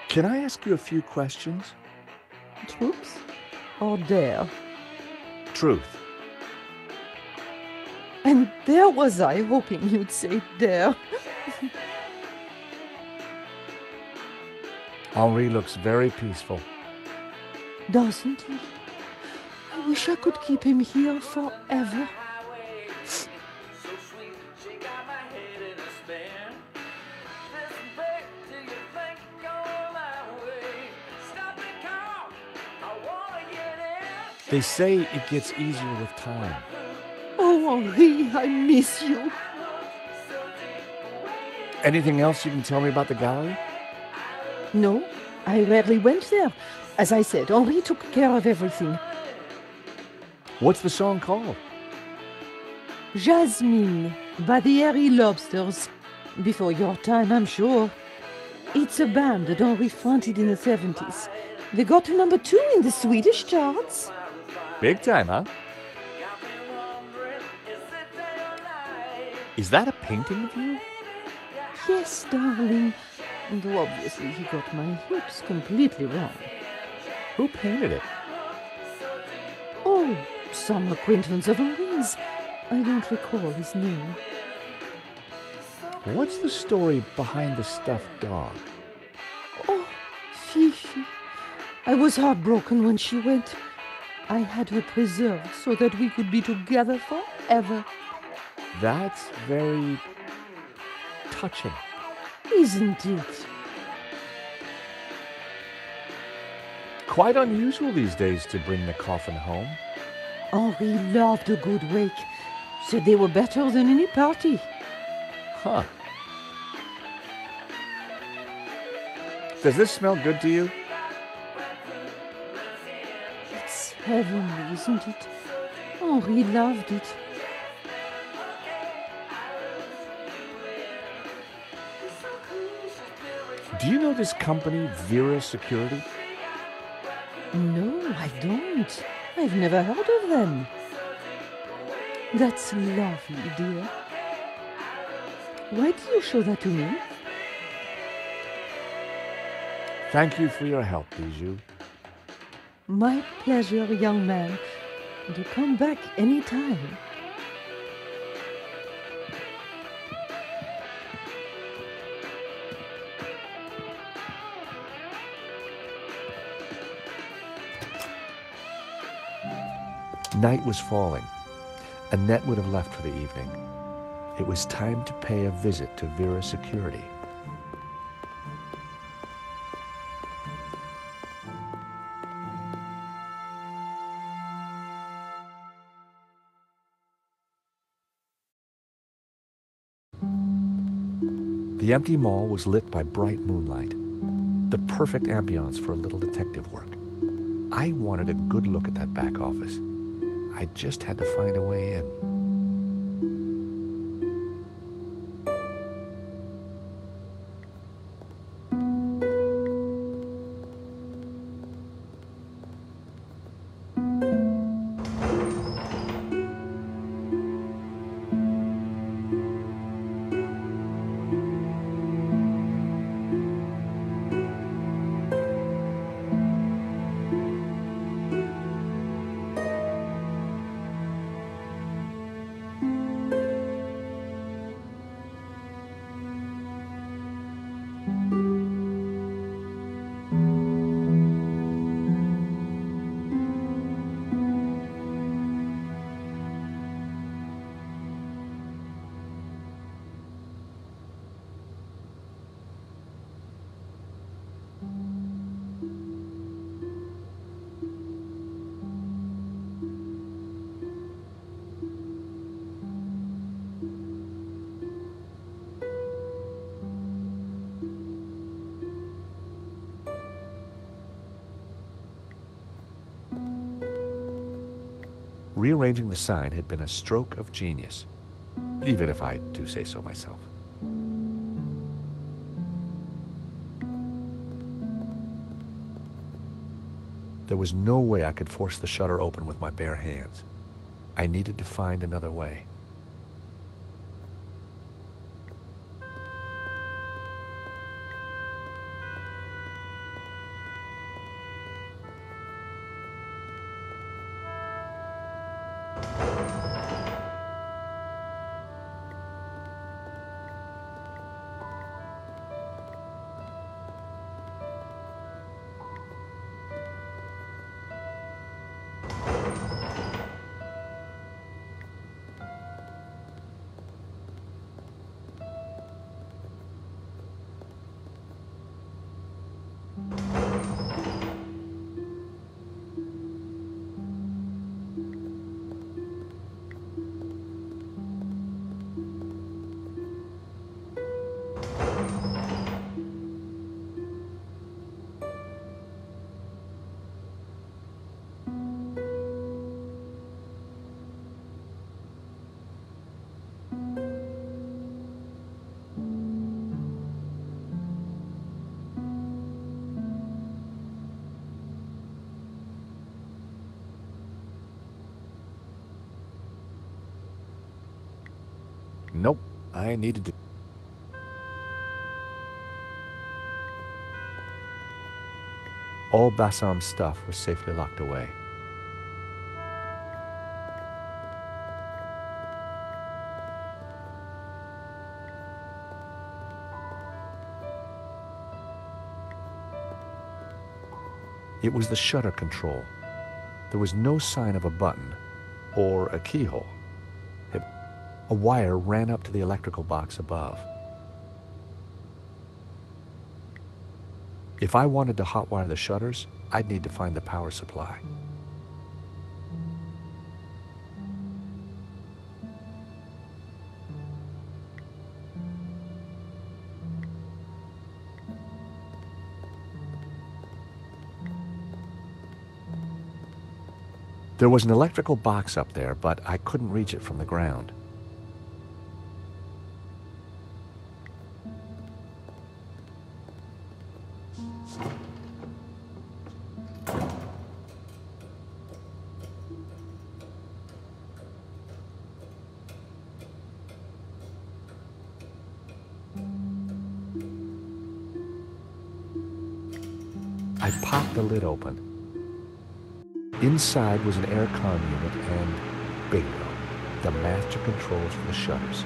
Can I ask you a few questions? Troops or dare? Truth. And there was I hoping you'd say dare. Henri looks very peaceful. Doesn't he? I wish I could keep him here forever. They say it gets easier with time. Oh, Henri, I miss you. Anything else you can tell me about the gallery? No, I rarely went there. As I said, Henri took care of everything. What's the song called? Jasmine, by the Airy Lobsters. Before your time, I'm sure. It's a band that Henri fronted in the 70s. They got to number 2 in the Swedish charts. Big time, huh? Is that a painting of you? Yes, darling. Though obviously he got my hips completely wrong. Who painted it? Oh, some acquaintance of Henri's. I don't recall his name. What's the story behind the stuffed dog? Oh, Fifi. I was heartbroken when she went. I had her preserved so that we could be together forever. That's very touching. Isn't it? Quite unusual these days to bring the coffin home. Henri loved a good wake. Said they were better than any party. Huh. Does this smell good to you? It's heavenly, isn't it? Henri loved it. Do you know this company, Vera Security? No, I don't. I've never heard of them. That's lovely, dear. Why do you show that to me? Thank you for your help, Bijou. My pleasure, young man. Do come back any time. Night was falling. Annette would have left for the evening. It was time to pay a visit to Vera Security. The empty mall was lit by bright moonlight, the perfect ambiance for a little detective work. I wanted a good look at that back office. I just had to find a way in. Rearranging the sign had been a stroke of genius, even if I do say so myself. There was no way I could force the shutter open with my bare hands. I needed to find another way. Nope, I needed to. All Bassam's stuff was safely locked away. It was the shutter control. There was no sign of a button or a keyhole. A wire ran up to the electrical box above. If I wanted to hotwire the shutters, I'd need to find the power supply. There was an electrical box up there, but I couldn't reach it from the ground. I popped the lid open. Inside was an aircon unit and, bingo, the master controls for the shutters.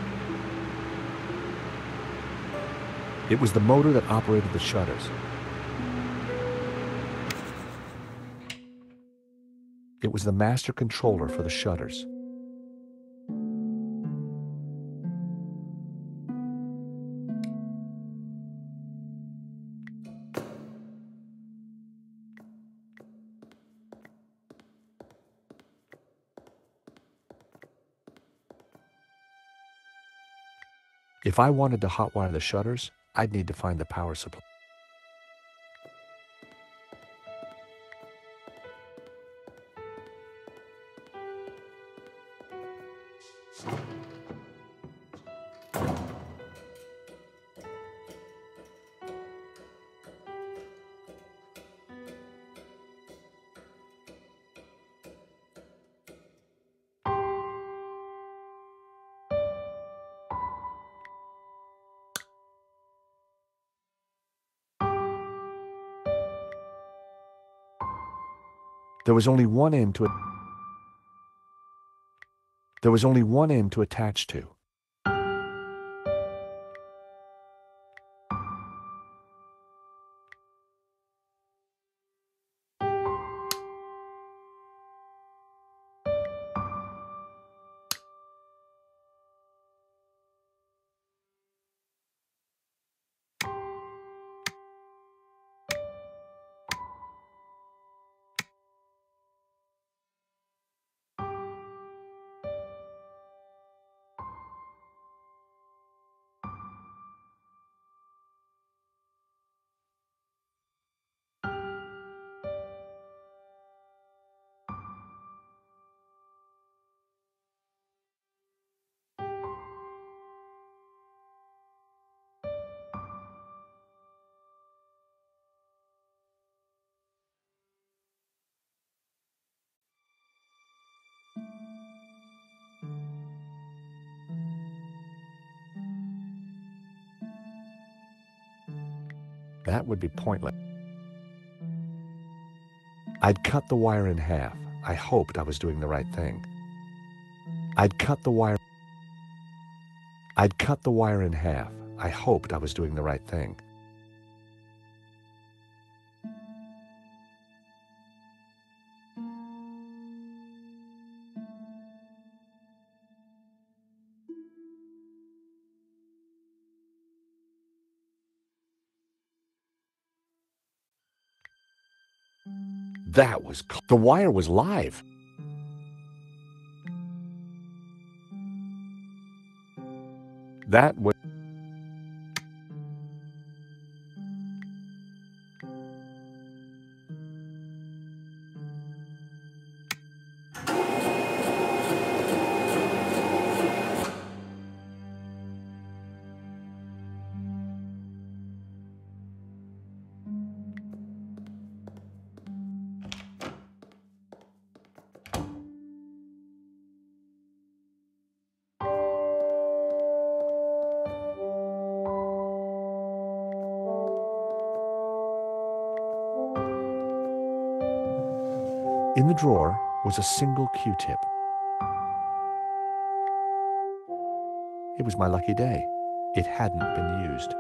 It was the motor that operated the shutters. It was the master controller for the shutters. If I wanted to hotwire the shutters, I'd need to find the power supply. There was only one end to attach to. That would be pointless. I'd cut the wire in half. I hoped I was doing the right thing. I'd cut the wire in half. I hoped I was doing the right thing. The wire was live. That was In the drawer was a single Q-tip. It was my lucky day. It hadn't been used.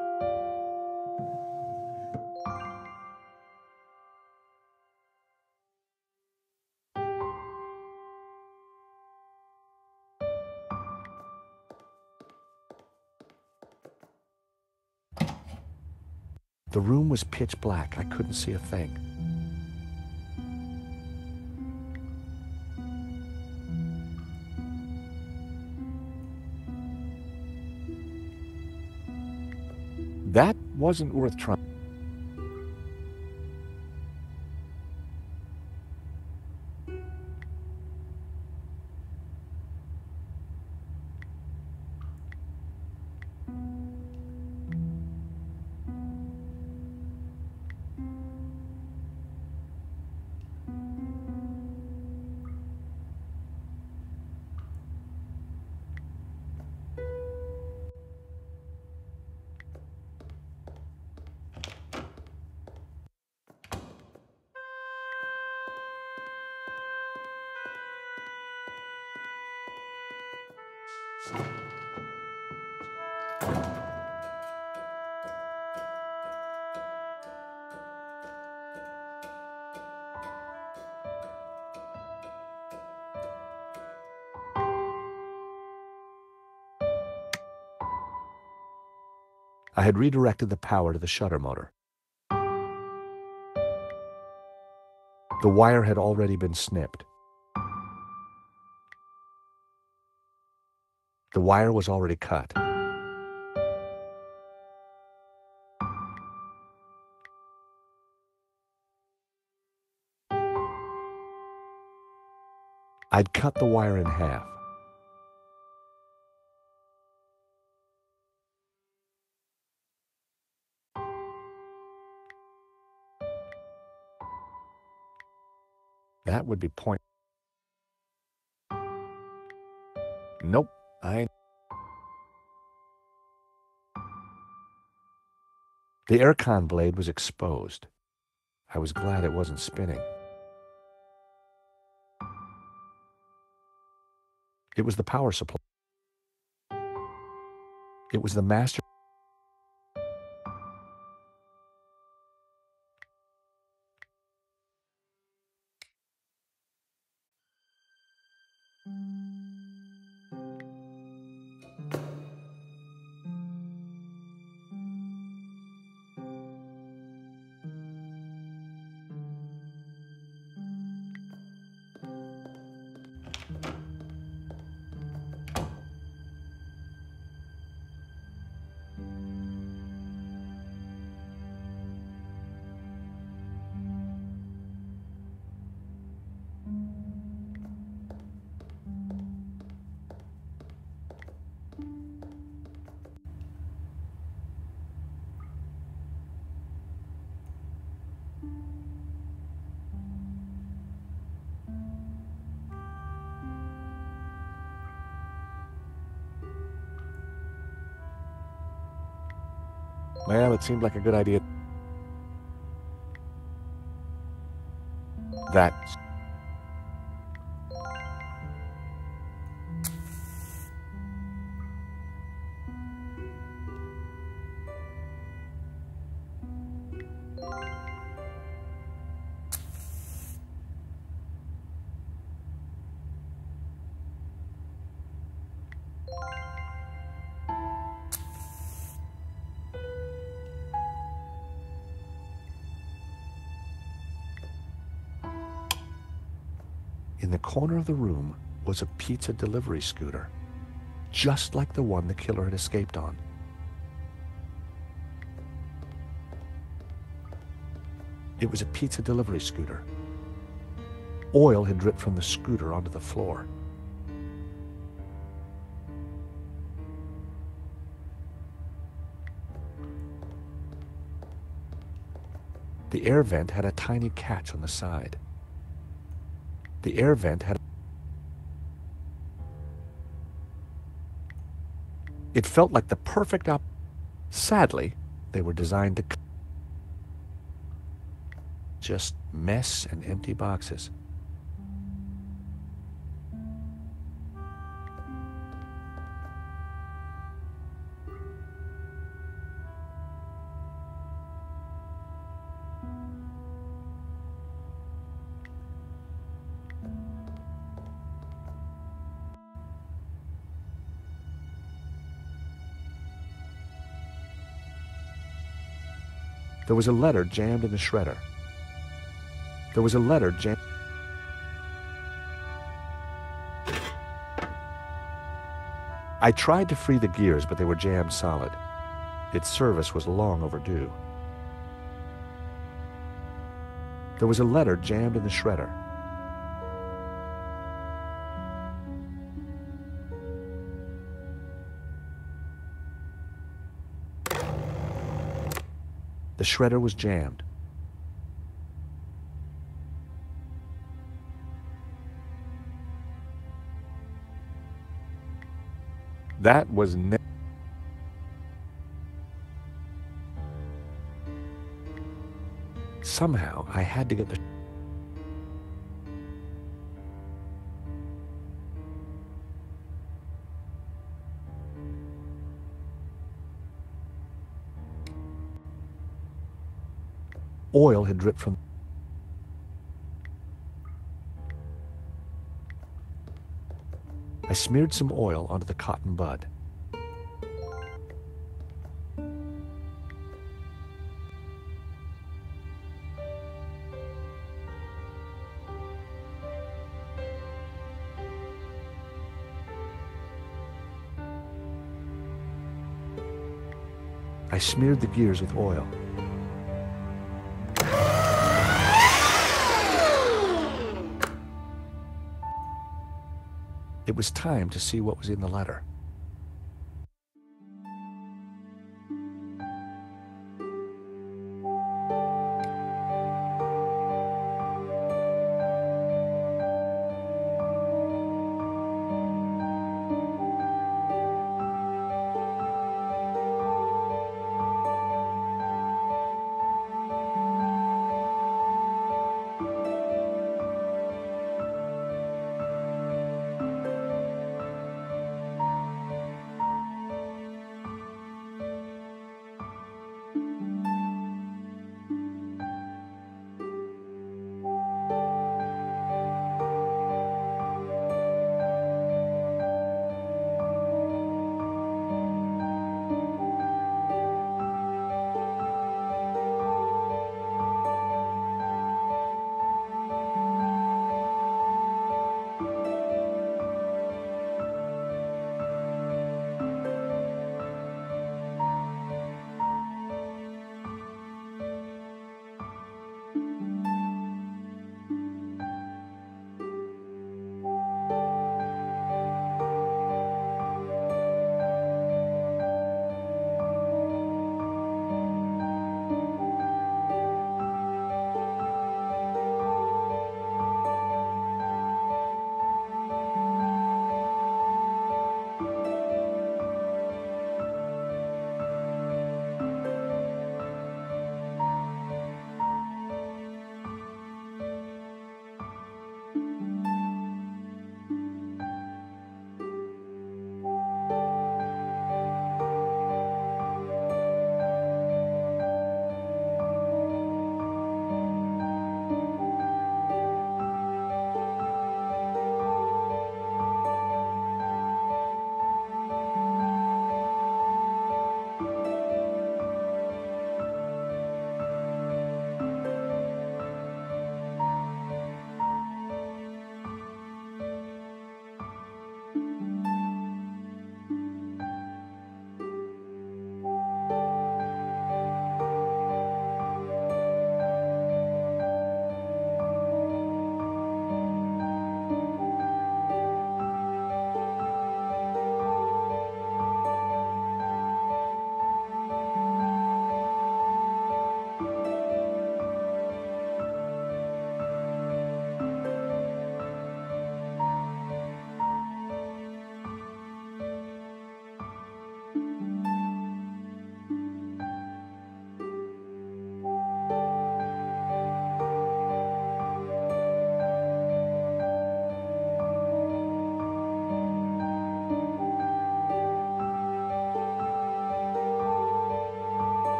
The room was pitch black. I couldn't see a thing. That wasn't worth trying. I had redirected the power to the shutter motor. The wire had already been snipped. The wire was already cut. I'd cut the wire in half. That would be point. Nope, The aircon blade was exposed. I was glad it wasn't spinning. It was the power supply. It was the master. Well, it seemed like a good idea. That. In the corner of the room was a pizza delivery scooter, just like the one the killer had escaped on. It was a pizza delivery scooter. Oil had dripped from the scooter onto the floor. The air vent had a tiny catch on the side. The air vent had... It felt like the perfect Sadly, they were designed to... Just mess and empty boxes. There was a letter jammed in the shredder. There was a letter jammed. I tried to free the gears, but they were jammed solid. Its service was long overdue. There was a letter jammed in the shredder. The shredder was jammed. That was somehow I had to get the oil had dripped from. I smeared some oil onto the cotton bud. I smeared the gears with oil. It was time to see what was in the letter.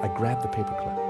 I grabbed the paperclip.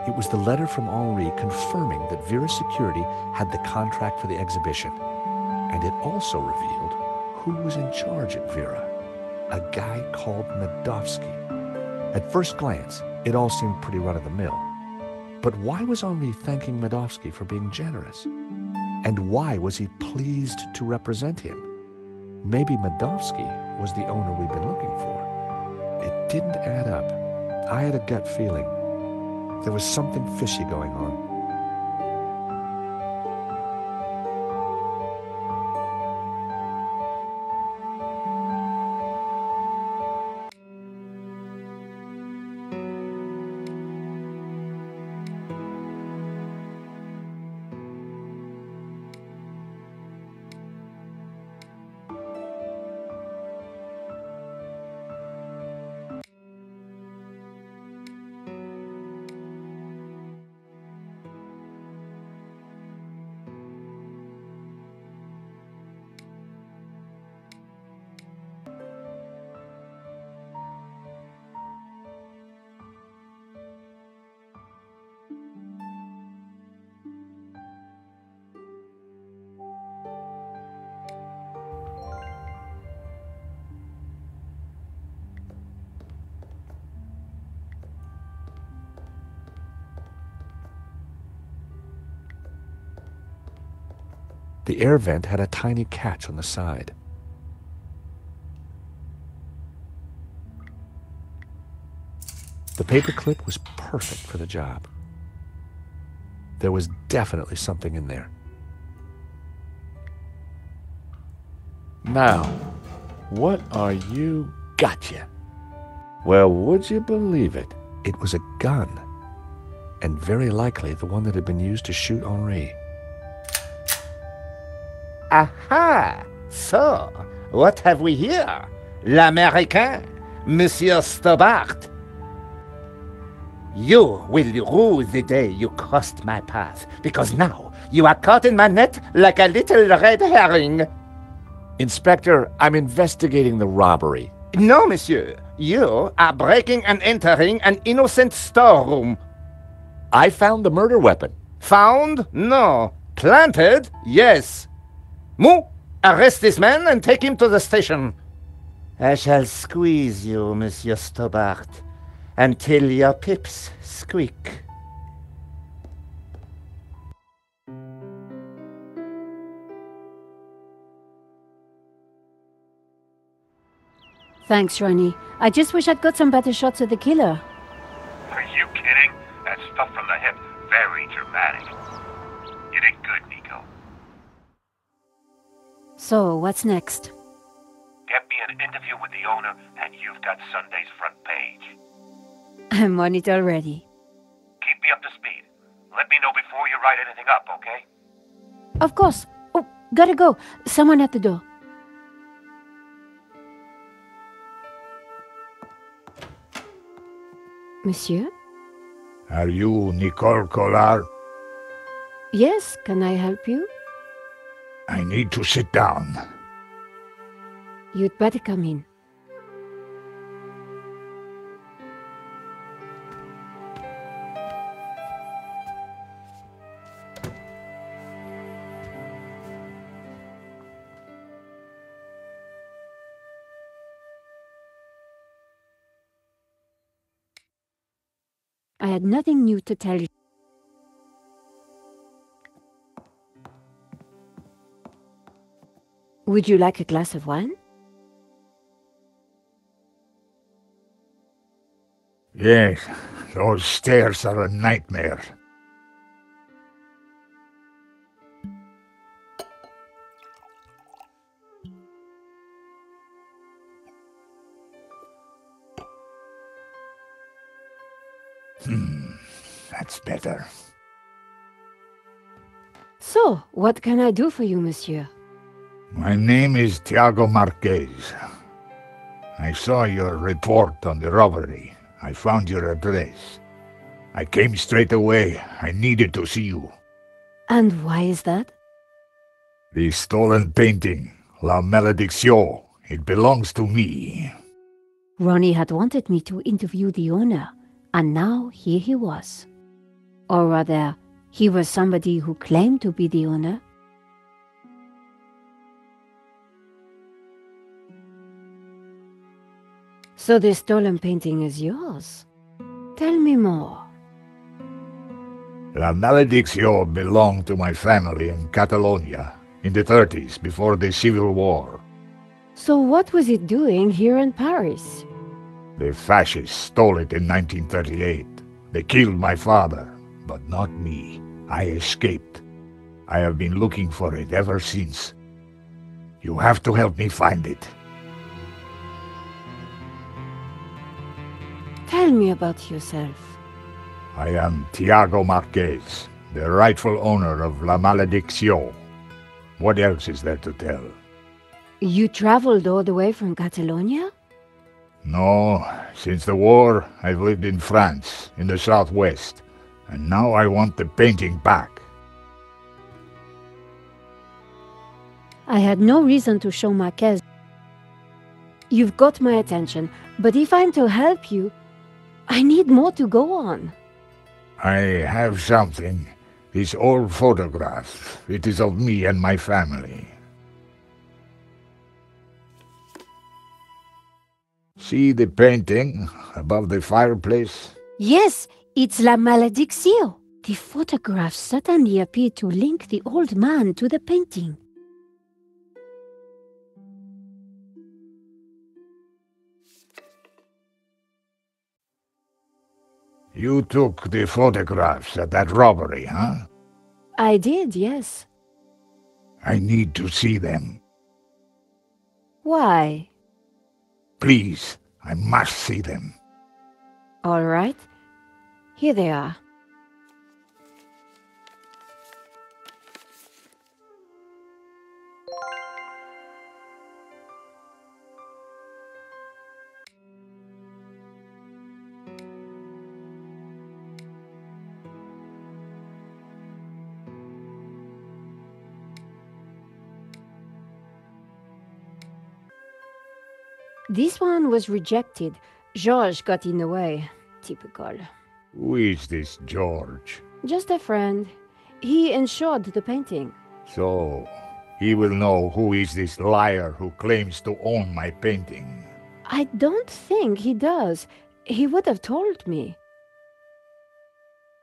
It was the letter from Henri confirming that Vera's security had the contract for the exhibition. And it also revealed who was in charge at Vera, a guy called Medovsky. At first glance, it all seemed pretty run-of-the-mill. But why was Henri thanking Medovsky for being generous? And why was he pleased to represent him? Maybe Medovsky was the owner we'd been looking for. It didn't add up. I had a gut feeling. There was something fishy going on. The air vent had a tiny catch on the side. The paperclip was perfect for the job. There was definitely something in there. Now, what are you? Gotcha! Well, would you believe it? It was a gun, and very likely the one that had been used to shoot Henri. Aha! So, what have we here? L'Américain, Monsieur Stobart. You will rue the day you crossed my path, because now you are caught in my net like a little red herring. Inspector, I'm investigating the robbery. No, monsieur. You are breaking and entering an innocent storeroom. I found the murder weapon. Found? No. Planted? Yes. Mou, arrest this man and take him to the station. I shall squeeze you, Monsieur Stobart, until your pips squeak. Thanks, Ronnie. I just wish I'd got some better shots of the killer. Are you kidding? That stuff from the hip, very dramatic. You did good, Nico. So, what's next? Get me an interview with the owner, and you've got Sunday's front page. I'm on it already. Keep me up to speed. Let me know before you write anything up, okay? Of course. Oh, gotta go. Someone at the door. Monsieur? Are you Nicole Collard? Yes, can I help you? I need to sit down. You'd better come in. I had nothing new to tell you. Would you like a glass of wine? Yes, those stairs are a nightmare. That's better. So, what can I do for you, monsieur? My name is Tiago Marquez. I saw your report on the robbery. I found your address. I came straight away. I needed to see you. And why is that? The stolen painting, La Malédiction. It belongs to me. Ronnie had wanted me to interview the owner, and now here he was. Or rather, he was somebody who claimed to be the owner. So the stolen painting is yours. Tell me more. La Malédiction belonged to my family in Catalonia in the 30s, before the Civil War. So what was it doing here in Paris? The fascists stole it in 1938. They killed my father, but not me. I escaped. I have been looking for it ever since. You have to help me find it. Tell me about yourself. I am Tiago Marquez, the rightful owner of La Malédiction. What else is there to tell? You traveled all the way from Catalonia? No, since the war, I've lived in France, in the southwest, and now I want the painting back. I had no reason to show Marquez. You've got my attention, but if I'm to help you, I need more to go on. I have something. This old photograph. It is of me and my family. See the painting above the fireplace? Yes, it's La Malédiction. The photograph certainly appeared to link the old man to the painting. You took the photographs at that robbery, huh? I did, yes. I need to see them. Why? Please, I must see them. All right. Here they are. This one was rejected. Georges got in the way. Typical. Who is this George? Just a friend. He insured the painting. So, he will know who is this liar who claims to own my painting. I don't think he does. He would have told me.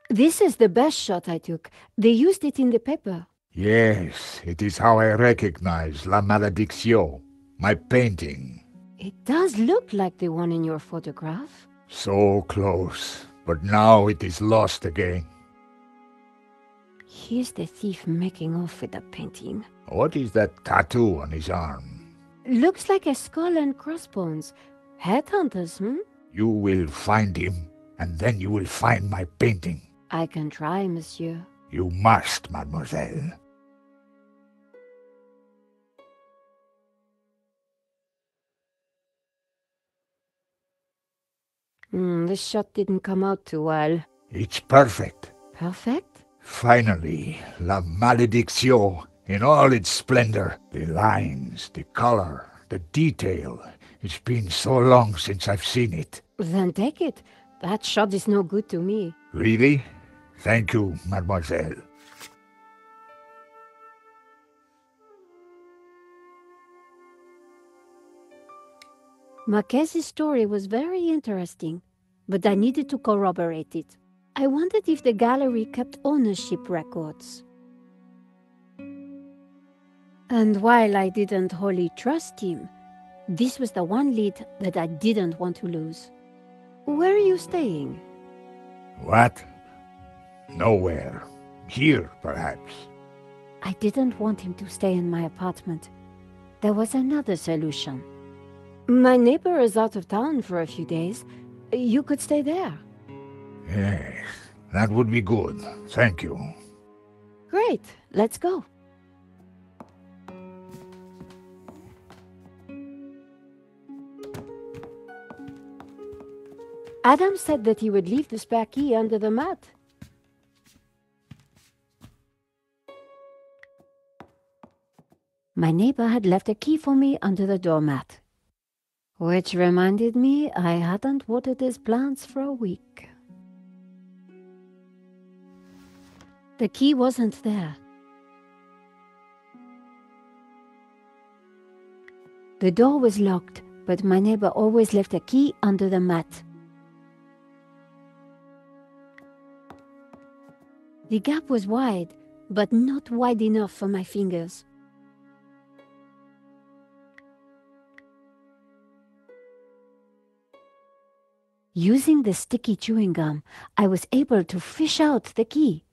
This is the best shot I took. They used it in the paper. Yes, it is how I recognize La Malédiction, my painting. It does look like the one in your photograph. So close, but now it is lost again. Here's the thief making off with the painting. What is that tattoo on his arm? Looks like a skull and crossbones. Headhunters, You will find him, and then you will find my painting. I can try, monsieur. You must, mademoiselle. This shot didn't come out too well. It's perfect. Perfect? Finally, La Malédiction in all its splendor. The lines, the color, the detail. It's been so long since I've seen it. Then take it. That shot is no good to me. Really? Thank you, mademoiselle. Marquez's story was very interesting, but I needed to corroborate it. I wondered if the gallery kept ownership records. And while I didn't wholly trust him, this was the one lead that I didn't want to lose. Where are you staying? What? Nowhere. Here, perhaps. I didn't want him to stay in my apartment. There was another solution. My neighbor is out of town for a few days. You could stay there. Yes, that would be good. Thank you. Great, let's go. Adam said that he would leave the spare key under the mat. My neighbor had left a key for me under the doormat. Which reminded me I hadn't watered his plants for a week. The key wasn't there. The door was locked, but my neighbor always left a key under the mat. The gap was wide, but not wide enough for my fingers. Using the sticky chewing gum, I was able to fish out the key.